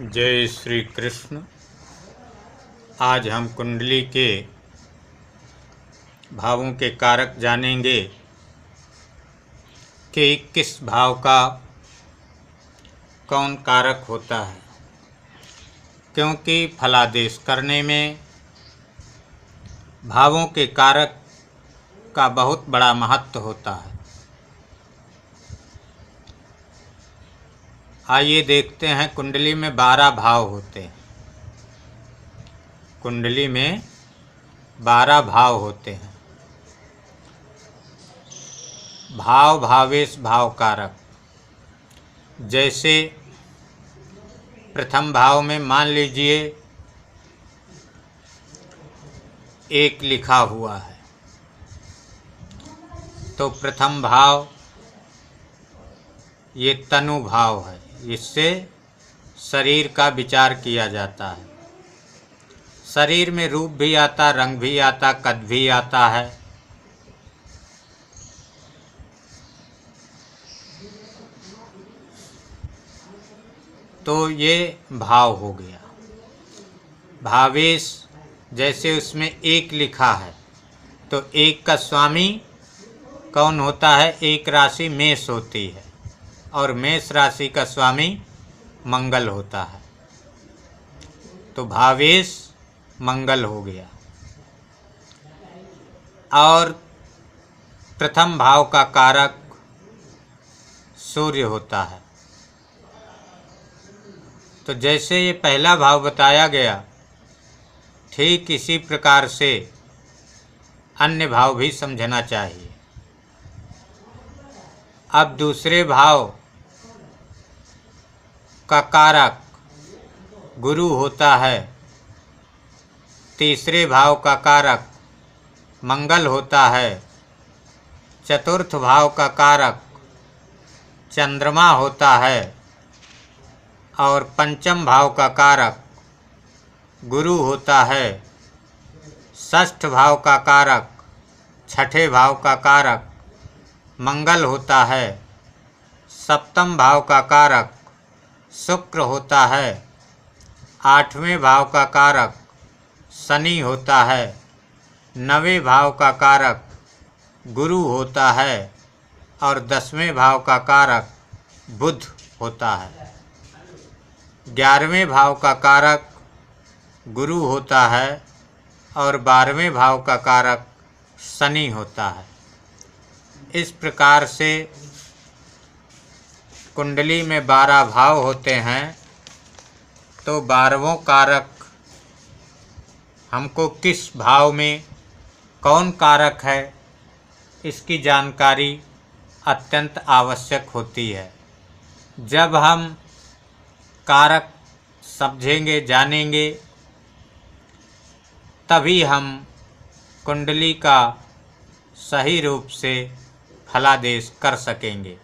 जय श्री कृष्ण। आज हम कुंडली के भावों के कारक जानेंगे कि किस भाव का कौन कारक होता है, क्योंकि फलादेश करने में भावों के कारक का बहुत बड़ा महत्व होता है। आइए देखते हैं। कुंडली में 12 भाव होते हैं। कुंडली में 12 भाव होते हैं। भाव, भावेश, भाव कारक। जैसे प्रथम भाव में मान लीजिए 1 लिखा हुआ है, तो प्रथम भाव ये तनु भाव है। इससे शरीर का विचार किया जाता है। शरीर में रूप भी आता, रंग भी आता, कद भी आता है। तो ये भाव हो गया। भावेश, जैसे उसमें 1 लिखा है, तो 1 का स्वामी कौन होता है? 1 राशि मेष होती है और मेष राशि का स्वामी मंगल होता है। तो भावेश मंगल हो गया। और प्रथम भाव का कारक सूर्य होता है। तो जैसे ये पहला भाव बताया गया, ठीक इसी प्रकार से अन्य भाव भी समझना चाहिए। अब दूसरे भाव का कारक गुरु होता है। तीसरे भाव का कारक मंगल होता है। चतुर्थ भाव का कारक चंद्रमा होता है और पंचम भाव का कारक गुरु होता है। षष्ठ भाव का कारक, छठे भाव का कारक मंगल होता है। सप्तम भाव का कारक शुक्र होता है। 8वें भाव का कारक शनि होता है। 9वें भाव का कारक गुरु होता है और 10वें भाव का कारक बुध होता है। 11वें भाव का कारक गुरु होता है और 12वें भाव का कारक शनि होता है। इस प्रकार से कुंडली में 12 भाव होते हैं। तो 12वां कारक हमको किस भाव में कौन कारक है, इसकी जानकारी अत्यंत आवश्यक होती है। जब हम कारक समझेंगे, जानेंगे, तभी हम कुंडली का सही रूप से फलादेश कर सकेंगे।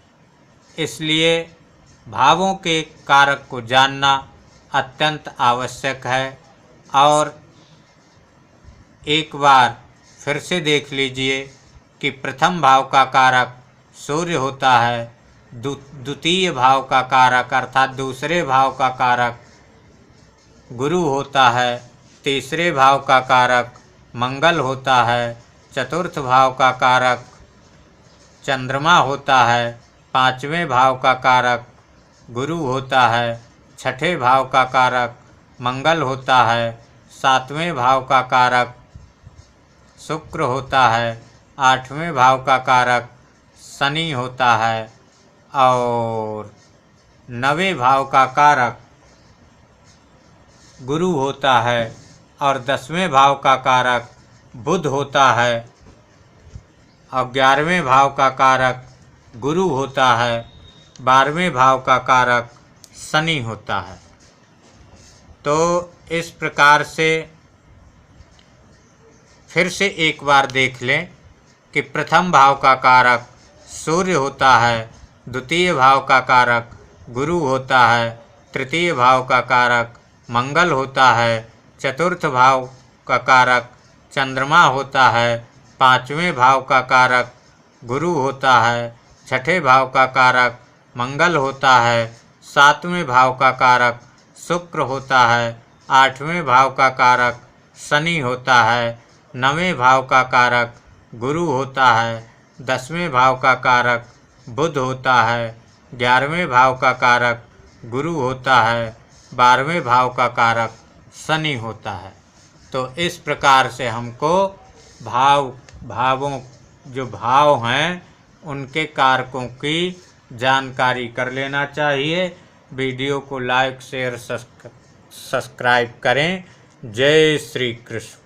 इसलिए भावों के कारक को जानना अत्यंत आवश्यक है। और एक बार फिर से देख लीजिए कि प्रथम भाव का कारक सूर्य होता है। द्वितीय भाव का कारक अर्थात दूसरे भाव का कारक गुरु होता है। तीसरे भाव का कारक मंगल होता है। चतुर्थ भाव का कारक चंद्रमा होता है। 5वें भाव का कारक गुरु होता है। 6ठे भाव का कारक मंगल होता है। 7वें भाव का कारक शुक्र होता है। 8वें भाव का कारक शनि होता है और 9वें भाव का कारक गुरु होता है और 10वें भाव का कारक बुध होता है और 11वें भाव का कारक गुरु होता है। 12वें भाव का कारक शनि होता है। तो इस प्रकार से फिर से एक बार देख लें कि प्रथम भाव का कारक सूर्य होता है। द्वितीय भाव का कारक गुरु होता है। तृतीय भाव का कारक मंगल होता है। चतुर्थ भाव का कारक चंद्रमा होता है। 5वें भाव का कारक गुरु होता है। 6ठे भाव का कारक मंगल होता है। 7वें भाव का कारक शुक्र होता है। 8वें भाव का कारक शनि होता है। 9वें भाव का कारक गुरु होता है। 10वें भाव का कारक बुध होता है। 11वें भाव का कारक गुरु होता है। 12वें भाव का कारक शनि होता है। तो इस प्रकार से हमको भावों जो भाव हैं उनके कारकों की जानकारी कर लेना चाहिए। वीडियो को लाइक शेयर सब्सक्राइब करें। जय श्री कृष्ण।